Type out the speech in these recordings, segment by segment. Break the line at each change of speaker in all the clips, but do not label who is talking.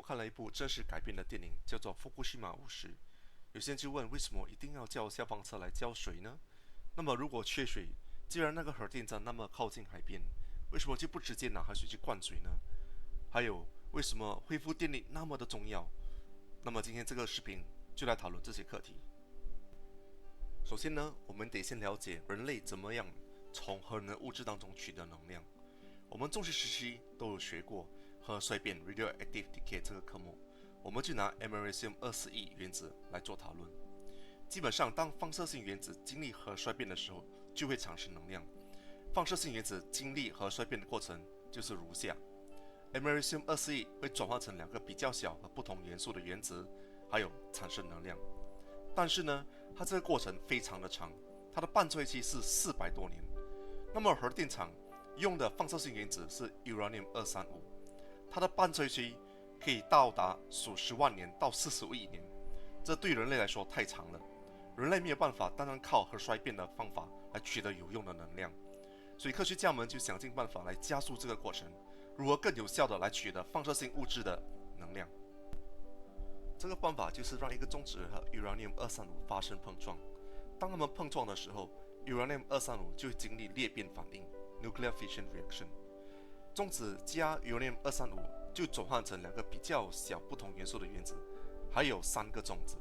看了一部真实改编的电影，叫做《福古西马五十》。有些人就问，为什么一定要叫消防车来浇水呢？那么如果缺水，既然那个核电站那么靠近海边，为什么就不直接拿海水去灌水呢？还有，为什么恢复电力那么的重要？那么今天这个视频就来讨论这些课题。首先呢，我们得先了解人类怎么样从核能物质当中取得能量。我们中学时期都有学过核衰变 （radioactive decay） 这个科目，我们就拿 Americium-241原子来做讨论。基本上，当放射性原子经历核衰变的时候，就会产生能量。放射性原子经历核衰变的过程就是如下：Americium-241会转化成两个比较小和不同元素的原子，还有产生能量。但是呢，它这个过程非常的长，它的半衰期是400多年。那么核电厂用的放射性原子是 Uranium-235，它的半衰期可以到达数十万年到45亿年，这对人类来说太长了。人类没有办法单单靠核衰变的方法来取得有用的能量，所以科学家们就想尽办法来加速这个过程，如何更有效的来取得放射性物质的能量。这个办法就是让一个中子和 Uranium-235发生碰撞。当它们碰撞的时候， Uranium-235就会经历裂变反应 （Nuclear Fission Reaction）。中子加 Uranium-235就转换成两个比较小不同元素的原子，还有3个中子。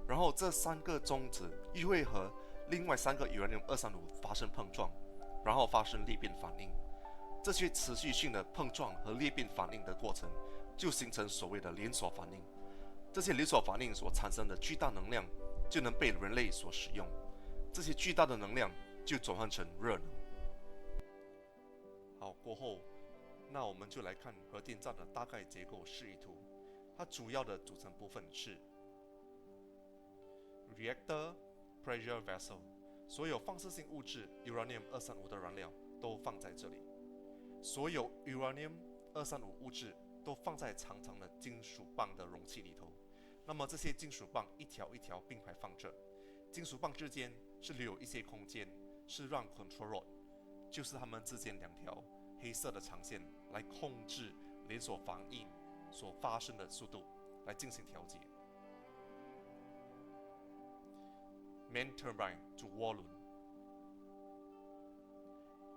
然后这3个中子又会和另外3个 Uranium-235发生碰撞，然后发生裂变反应。这些持续性的碰撞和裂变反应的过程，就形成所谓的连锁反应。这些连锁反应所产生的巨大能量，就能被人类所使用。这些巨大的能量就转换成热能。好，过后，那我们就来看核电站的大概结构示意图。它主要的组成部分是 reactor pressure vessel， 所有放射性物质 Uranium-235的燃料都放在这里。所有 Uranium-235物质都放在长长的金属棒的容器里头。那么这些金属棒一条一条并排放着，金属棒之间是留有一些空间，是让 control rod， 就是它们之间2条黑色的长线来控制连锁反应所发生的速度，来进行调节。Main turbine 主涡轮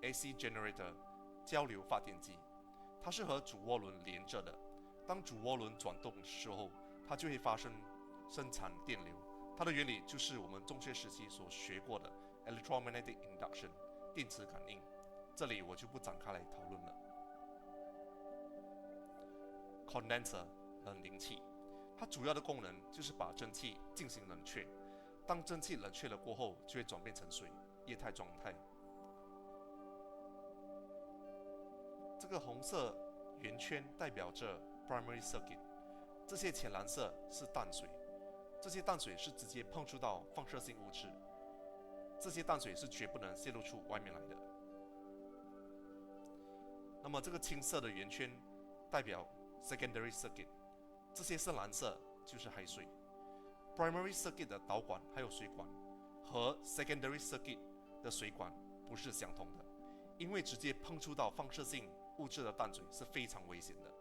，AC generator 交流发电机，它是和主涡轮连着的。当主涡轮转动的时候，它就会发生生产电流。它的原理就是我们中学时期所学过的 electromagnetic induction 电磁感应，这里我就不展开来讨论了。Condenser 冷凝器，它主要的功能就是把蒸汽进行冷却。当蒸汽冷却了过后，就会转变成水，液态状态。这个红色圆圈代表着 primary circuit， 这些浅蓝色是淡水，这些淡水是直接碰触到放射性物质，这些淡水是绝不能泄露出外面来的。那么这个青色的圆圈代表 secondary circuit， 这些深蓝色就是海水。primary circuit 的导管还有水管和 secondary circuit 的水管不是相同的，因为直接碰触到放射性物质的淡水是非常危险的，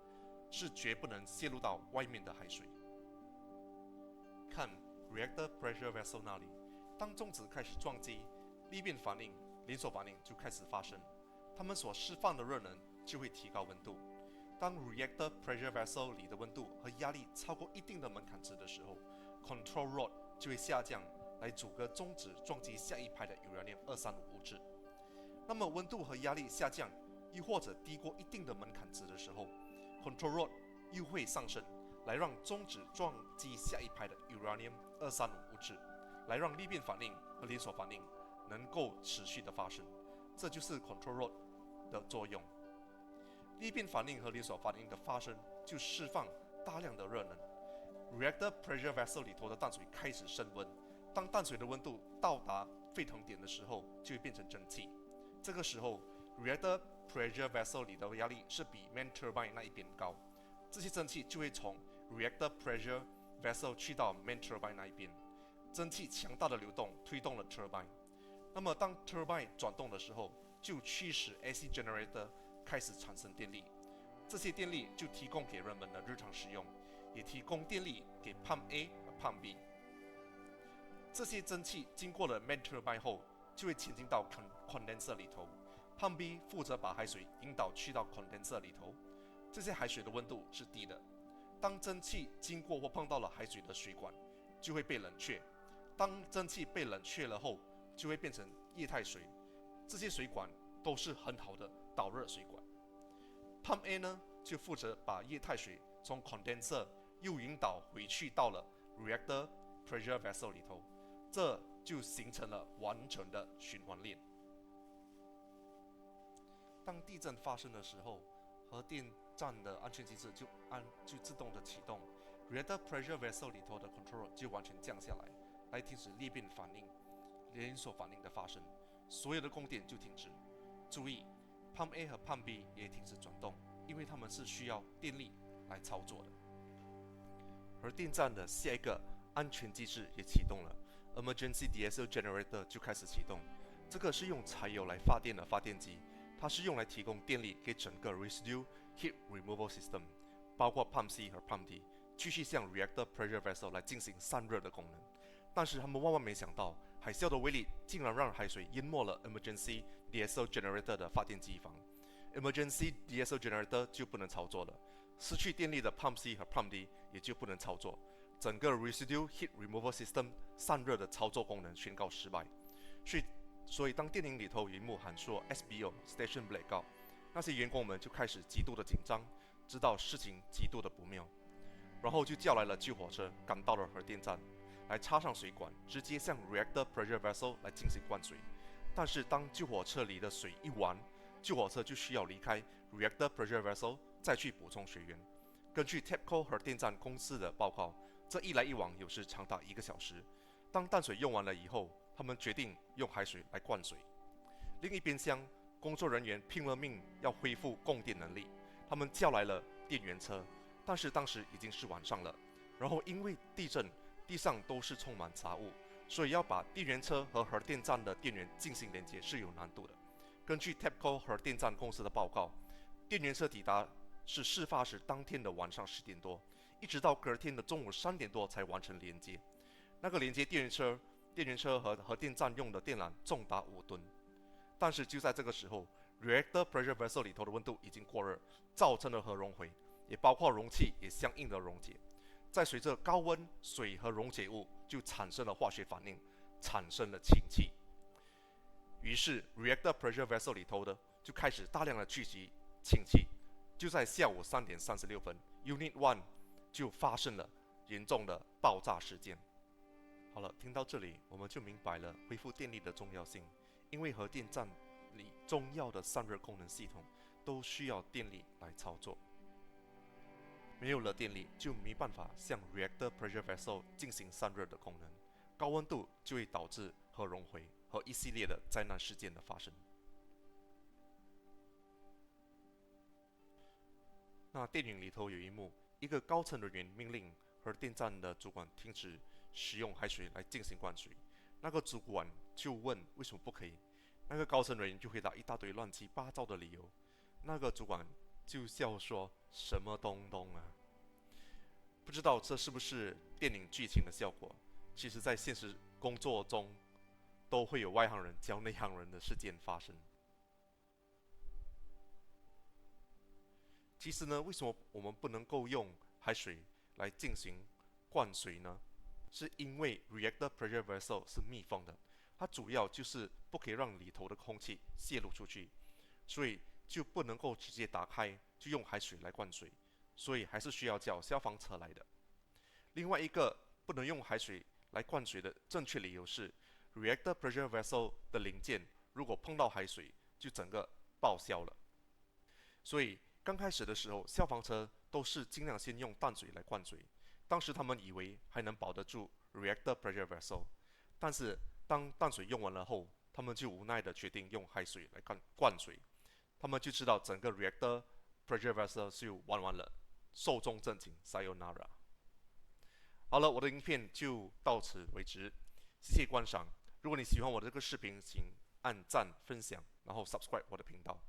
是绝不能泄露到外面的海水。看 reactor pressure vessel 那里，当中子开始撞击，裂变反应、连锁反应就开始发生，它们所释放的热能就会提高温度。当 reactor pressure vessel 里的温度和压力超过一定的门槛值的时候， control rod 就会下降，来阻隔中子撞击下一排的 Uranium-235物质。那么温度和压力下降，又或者低过一定的门槛值的时候， control rod 又会上升，来让中子撞击下一排的 Uranium-235物质，来让裂变反应和连锁反应能够持续的发生。这就是 control rod 的作用。裂变反应和连锁反应的发生就释放大量的热能。Reactor pressure vessel 里头的淡水开始升温，当淡水的温度到达沸腾点的时候，就会变成蒸汽。这个时候 Reactor pressure vessel 里的压力是比 main turbine 那一边高，这些蒸汽就会从 Reactor pressure vessel 去到 main turbine 那一边，蒸汽强大的流动推动了 turbine。那么当 turbine 转动的时候，就驱使 AC generator 开始产生电力，这些电力就提供给人们的日常使用。也提供电力给 Pump A 和 Pump B。这些蒸汽经过了 main turbine 后，就会前进到 condenser 里头。Pump B 负责把海水引导去到 condenser 里头。这些海水的温度是低的，当蒸汽经过或碰到了海水的水管，就会被冷却。当蒸汽被冷却了后，就会变成液态水。这些水管都是很好的导热水管。Pump A 呢，就负责把液态水从 condenser 又引导回去到了 reactor pressure vessel 里头，这就形成了完整的循环链。当地震发生的时候，核电站的安全机制就自动的启动 ，reactor pressure vessel 里头的 control 就完全降下来，来停止裂变反应、连锁反应的发生，所有的供电就停止。注意 ，Pump A 和 Pump B 也停止转动，因为它们是需要电力来操作的。核电站的下一个安全机制也启动了 ，Emergency Diesel Generator 就开始启动。这个是用柴油来发电的发电机，它是用来提供电力给整个 Residue Heat Removal System， 包括 Pump C 和 Pump D， 继续向 Reactor Pressure Vessel 来进行散热的功能。但是他们万万没想到，海啸的威力竟然让海水淹没了 Emergency Diesel Generator 的发电机房。Emergency Diesel Generator 就不能操作了，失去电力的 Pump C 和 Pump D 也就不能操作，整个 Residue Heat Removal System 散热的操作功能宣告失败。所以当电影里头有一幕喊说 SBO Station Blackout， 那些员工们就开始极度的紧张，知道事情极度的不妙，然后就叫来了救火车，赶到了核电站，来插上水管，直接向 Reactor Pressure Vessel 来进行灌水。但是当救火车里的水一完，救火车就需要离开 Reactor Pressure Vessel 再去补充水源。根据 TEPCO 核电站公司的报告，这一来一往有时长达1个小时。当淡水用完了以后，他们决定用海水来灌水。另一边厢，工作人员拼了命要恢复供电能力，他们叫来了电源车，但是当时已经是晚上了。然后因为地震，地上都是充满杂物，所以要把电源车和核电站的电源进行连接是有难度的。根据 TEPCO 核电站公司的报告，电源车抵达是事发时当天的晚上10点多，一直到隔天的中午3点多才完成连接。那个连接电源车和核电站用的电缆重达5吨，但是就在这个时候 ，Reactor Pressure Vessel 里头的温度已经过热，造成了核熔毁，也包括容器也相应的溶解。再随着高温，水和溶解物就产生了化学反应，产生了氢气。于是 Reactor Pressure Vessel 里头的就开始大量的聚集氢气。就在下午3点36分 ，Unit 1就发生了严重的爆炸事件。好了，听到这里，我们就明白了恢复电力的重要性，因为核电站里重要的散热功能系统都需要电力来操作。没有了电力，就没办法向 Reactor Pressure Vessel 进行散热的功能，高温度就会导致核熔毁和一系列的灾难事件的发生。那电影里头有一幕，一个高层人员命令核电站的主管停止使用海水来进行灌水，那个主管就问为什么不可以，那个高层人员就回答一大堆乱七八糟的理由，那个主管就笑说什么东东啊，不知道这是不是电影剧情的效果，其实在现实工作中都会有外行人教内行人的事件发生。其实呢，为什么我们不能够用海水来进行灌水呢？是因为 Reactor Pressure Vessel 是密封的，它主要就是不可以让里头的空气泄露出去，所以就不能够直接打开就用海水来灌水，所以还是需要叫消防车来的。另外一个不能用海水来灌水的正确理由是 Reactor Pressure Vessel 的零件如果碰到海水就整个报销了，所以刚开始的时候，消防车都是尽量先用淡水来灌水。当时他们以为还能保得住 Reactor Pressure Vessel， 但是当淡水用完了后，他们就无奈的决定用海水来灌水。他们就知道整个 Reactor Pressure Vessel 就完了，寿终正寝 ，Sayonara。好了，我的影片就到此为止，谢谢观赏。如果你喜欢我的这个视频，请按赞、分享，然后 subscribe 我的频道。